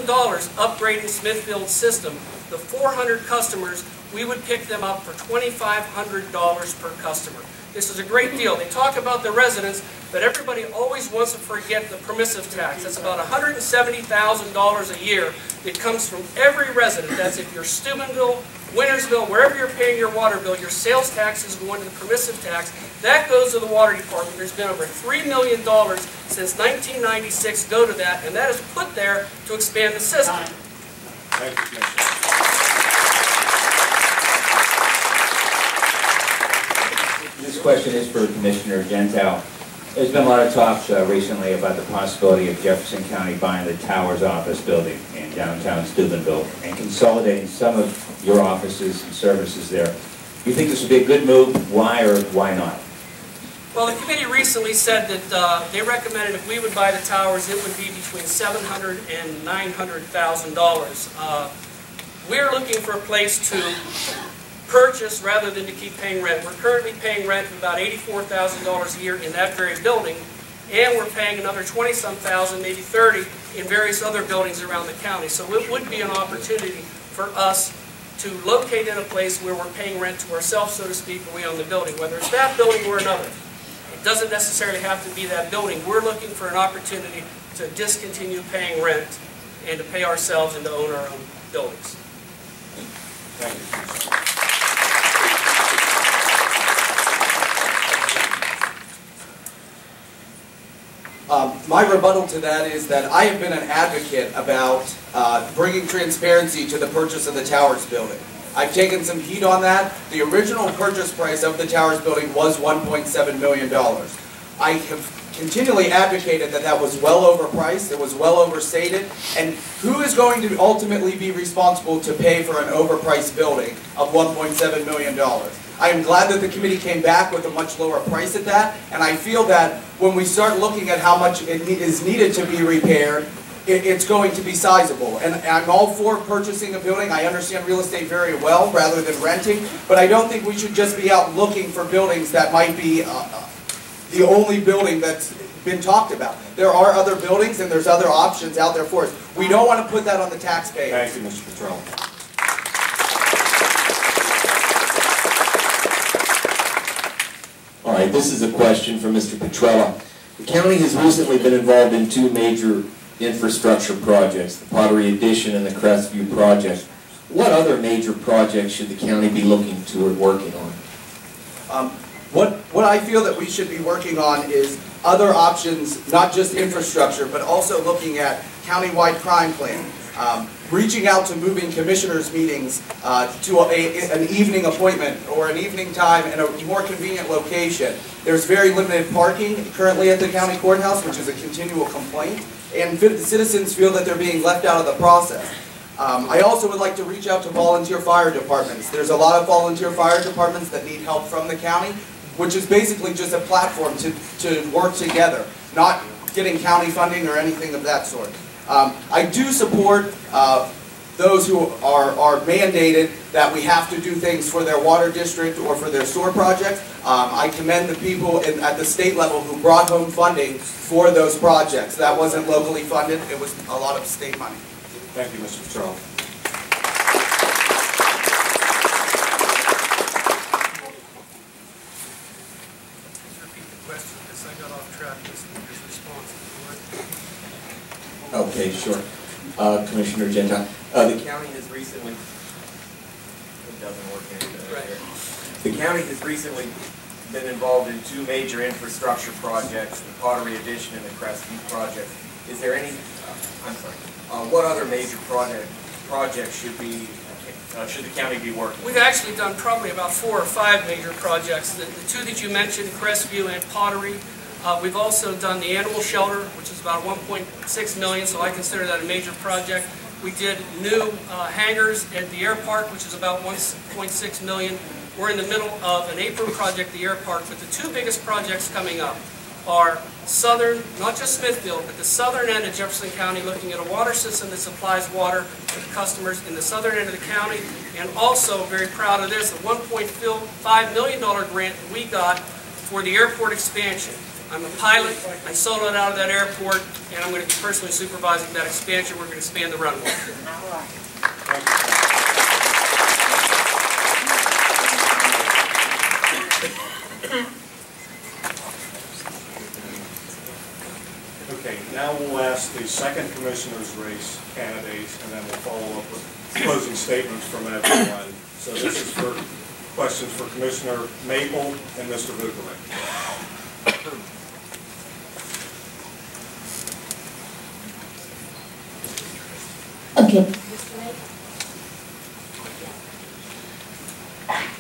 upgrading Smithfield's system. The 400 customers, we would pick them up for $2,500 per customer. This is a great deal. They talk about the residents, but everybody always wants to forget the permissive tax. That's about $170,000 a year that comes from every resident. That's if you're Steubenville, Wintersville, wherever you're paying your water bill, your sales tax is going to the permissive tax. That goes to the water department. There's been over $3 million since 1996 go to that, and that is put there to expand the system. Thank you, Commissioner. This question is for Commissioner Gentile. There's been a lot of talk recently about the possibility of Jefferson County buying the Towers office building in downtown Steubenville and consolidating some of your offices and services there. Do you think this would be a good move? Why or why not? Well, the committee recently said that they recommended if we would buy the towers, it would be between $700,000 and $900,000. We're looking for a place to purchase rather than to keep paying rent. We're currently paying rent of about $84,000 a year in that very building, and we're paying another 20-some thousand, maybe 30, in various other buildings around the county. So it would be an opportunity for us to locate in a place where we're paying rent to ourselves, so to speak, and we own the building, whether it's that building or another. It doesn't necessarily have to be that building. We're looking for an opportunity to discontinue paying rent and to pay ourselves and to own our own buildings. Thank you. My rebuttal to that is that I have been an advocate about bringing transparency to the purchase of the Towers building. I've taken some heat on that. The original purchase price of the Towers building was $1.7 million. I have continually advocated that that was well overpriced, it was well overstated, and who is going to ultimately be responsible to pay for an overpriced building of $1.7 million? I am glad that the committee came back with a much lower price at that, and I feel that when we start looking at how much it is needed to be repaired, it's going to be sizable. And I'm all for purchasing a building. I understand real estate very well rather than renting, but I don't think we should just be out looking for buildings that might be the only building that's been talked about. There are other buildings and there's other options out there for us. We don't want to put that on the taxpayer. Thank you, Mr. Petrella. All right, this is a question for Mr. Petrella. The county has recently been involved in two major infrastructure projects, the Pottery Addition and the Crestview project. What other major projects should the county be looking toward working on? What I feel that we should be working on is other options, not just infrastructure, but also looking at countywide crime plan. Reaching out to moving commissioners meetings to an evening appointment or an evening time in a more convenient location. There's very limited parking currently at the county courthouse, which is a continual complaint, and citizens feel that they're being left out of the process. I also would like to reach out to volunteer fire departments. There's a lot of volunteer fire departments that need help from the county, which is basically just a platform to work together, not getting county funding or anything of that sort. I do support those who are mandated that we have to do things for their water district or for their sewer projects. I commend the people at the state level who brought home funding for those projects. That wasn't locally funded, it was a lot of state money. Thank you, Mr. Petrella. Okay, sure. Commissioner Gentile. The county has recently, it doesn't work anymore. Right. The county has recently been involved in two major infrastructure projects, the Pottery Addition and the Crestview project. Is there any, what other major projects should the county be working on? We've actually done probably about 4 or 5 major projects. The two that you mentioned, Crestview and Pottery. We've also done the animal shelter, which is about $1.6 million, so I consider that a major project. We did new hangars at the air park, which is about $1.6 million. We're in the middle of an apron project at the air park, but the two biggest projects coming up are southern, not just Smithfield, but the southern end of Jefferson County, looking at a water system that supplies water to the customers in the southern end of the county, and also, very proud of this, a $1.5 million grant that we got for the airport expansion. I'm a pilot. I soloed out of that airport, and I'm going to be personally supervising that expansion. We're going to expand the runway. Okay, now we'll ask the second commissioner's race candidates, and then we'll follow up with closing statements from everyone. So this is for questions for Commissioner Maple and Mr. Vukovic. Okay.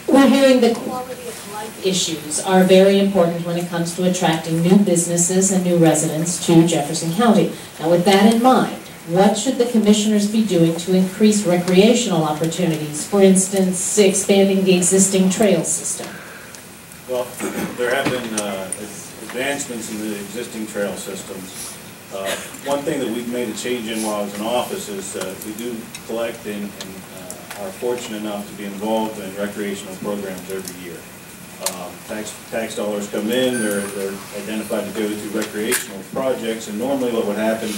We're hearing the quality of life issues are very important when it comes to attracting new businesses and new residents to Jefferson County. Now, with that in mind, what should the commissioners be doing to increase recreational opportunities? For instance, expanding the existing trail system. Well, there have been advancements in the existing trail systems. One thing that we've made a change in while I was in office is we do collect and are fortunate enough to be involved in recreational programs every year. Tax dollars come in, they're identified to go to recreational projects, and normally what would happen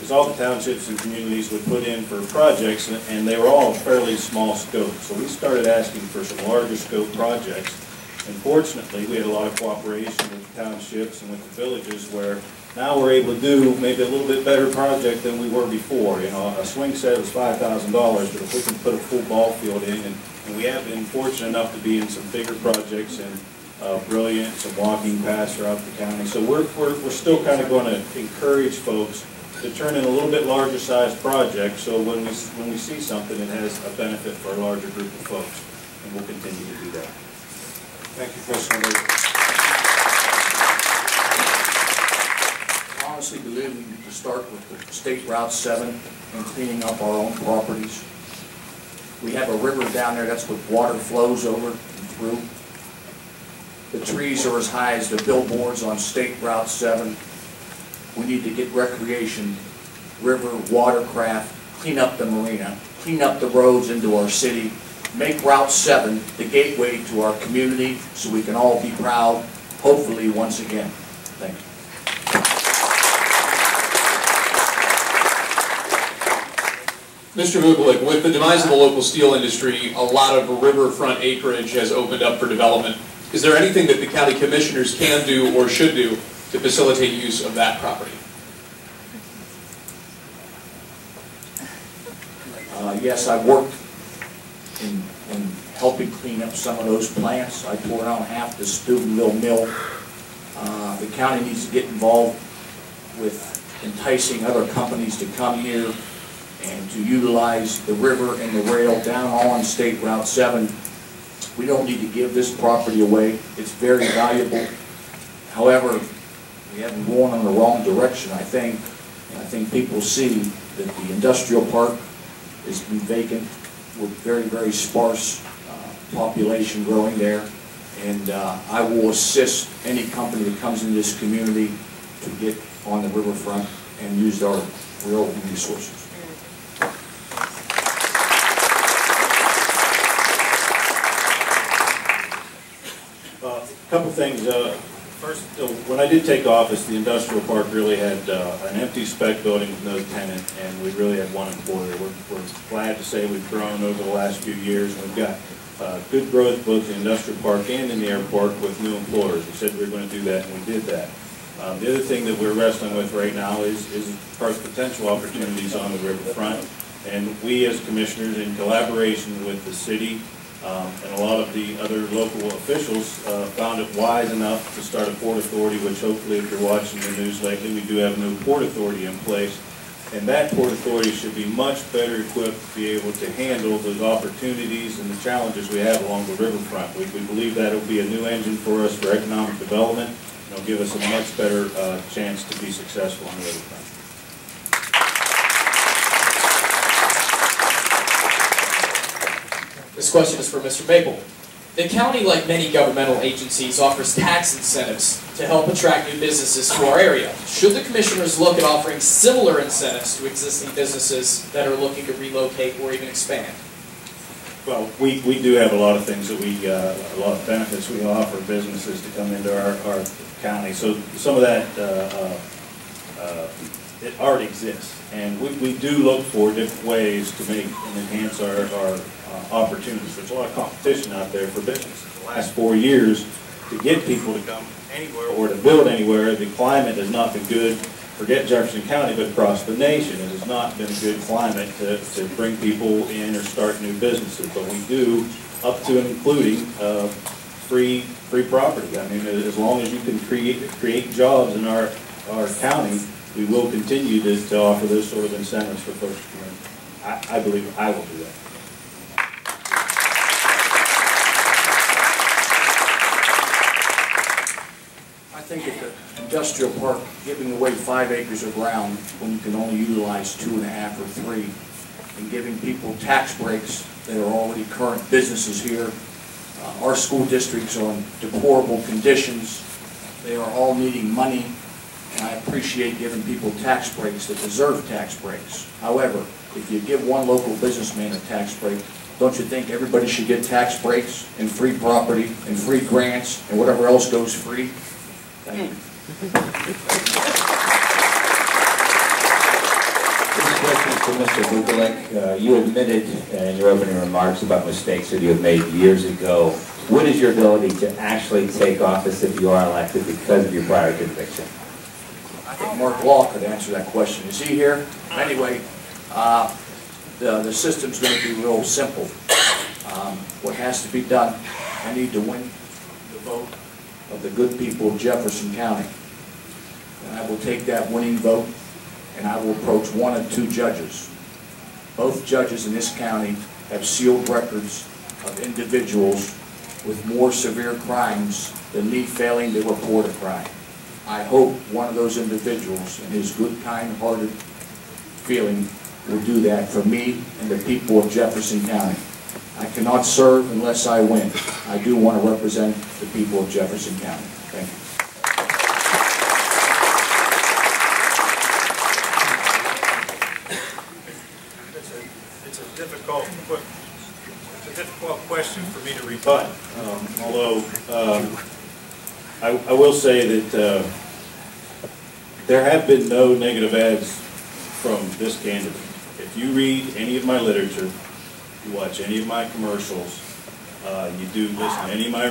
is all the townships and communities would put in for projects, and they were all fairly small scope. So we started asking for some larger scope projects, and fortunately we had a lot of cooperation with the townships and with the villages, where now we're able to do maybe a little bit better project than we were before. You know, a swing set was $5,000, but if we can put a full ball field in, and we have been fortunate enough to be in some bigger projects, and Brilliant, some walking paths throughout the county. So we're still kind of going to encourage folks to turn in a little bit larger sized project, so when we see something, it has a benefit for a larger group of folks, and we'll continue to do that. Thank you, Commissioner Maple. I honestly believe we need to start with the State Route 7 and cleaning up our own properties. We have a river down there, that's what water flows over and through. The trees are as high as the billboards on State Route 7. We need to get recreation, river, watercraft, clean up the marina, clean up the roads into our city, make Route 7 the gateway to our community so we can all be proud, hopefully once again. Thank you. Mr. Vukovic, with the demise of the local steel industry, a lot of riverfront acreage has opened up for development. Is there anything that the county commissioners can do or should do to facilitate use of that property? Yes, I worked in helping clean up some of those plants. I tore down half the Steubenville mill. The county needs to get involved with enticing other companies to come here and to utilize the river and the rail down on State Route 7. We don't need to give this property away. It's very valuable. However, we haven't gone in the wrong direction, I think. And I think people see that the industrial park has been vacant with very, very sparse population growing there. And I will assist any company that comes into this community to get on the riverfront and use our rail resources. A couple things. First, when I did take office, the industrial park really had an empty spec building with no tenant, and we really had one employer. We're glad to say we've grown over the last few years, and we've got good growth both in the industrial park and in the airport with new employers. We said we were going to do that, and we did that. The other thing that we're wrestling with right now is potential opportunities on the riverfront, and we as commissioners, in collaboration with the city, and a lot of the other local officials found it wise enough to start a port authority, which hopefully, if you're watching the news lately, we do have a new port authority in place. And that port authority should be much better equipped to be able to handle those opportunities and the challenges we have along the riverfront. We believe that will be a new engine for us for economic development, and it'll give us a much better chance to be successful on the riverfront. This question is for Mr. Maple. The county, like many governmental agencies, offers tax incentives to help attract new businesses to our area. Should the commissioners look at offering similar incentives to existing businesses that are looking to relocate or even expand? Well, we do have a lot of things that a lot of benefits we offer businesses to come into our county. So some of that, it already exists. And we do look for different ways to make and enhance our opportunities. There's a lot of competition out there for businesses. The last 4 years, to get people to come anywhere or to build anywhere, the climate has not been good. Forget Jefferson County, but across the nation, it has not been a good climate to bring people in or start new businesses. But we do, up to and including free property. I mean, as long as you can create jobs in our county, we will continue to offer those sort of incentives for folks to come in. I believe I will do that. I think at the industrial park, giving away 5 acres of ground when you can only utilize 2.5 or 3, and giving people tax breaks that are already current businesses here. Our school districts are in deplorable conditions. They are all needing money, and I appreciate giving people tax breaks that deserve tax breaks. However, if you give one local businessman a tax break, don't you think everybody should get tax breaks and free property and free grants and whatever else goes free? Thank you. This question is for Mr. Bukovic. You admitted in your opening remarks about mistakes that you have made years ago. What is your ability to actually take office if you are elected because of your prior conviction? I think Mark Law could answer that question. Is he here? Anyway, the system's going to be real simple. What has to be done, I need to win the vote of the good people of Jefferson County. And I will take that winning vote and I will approach 1 of 2 judges. Both judges in this county have sealed records of individuals with more severe crimes than me failing to report a crime. I hope one of those individuals, in his good, kind-hearted feeling, will do that for me and the people of Jefferson County. I cannot serve unless I win. I do want to represent the people of Jefferson County. Thank you. It's a difficult question for me to rebut. Although I will say that there have been no negative ads from this candidate. If you read any of my literature, you watch any of my commercials, you do listen to any of my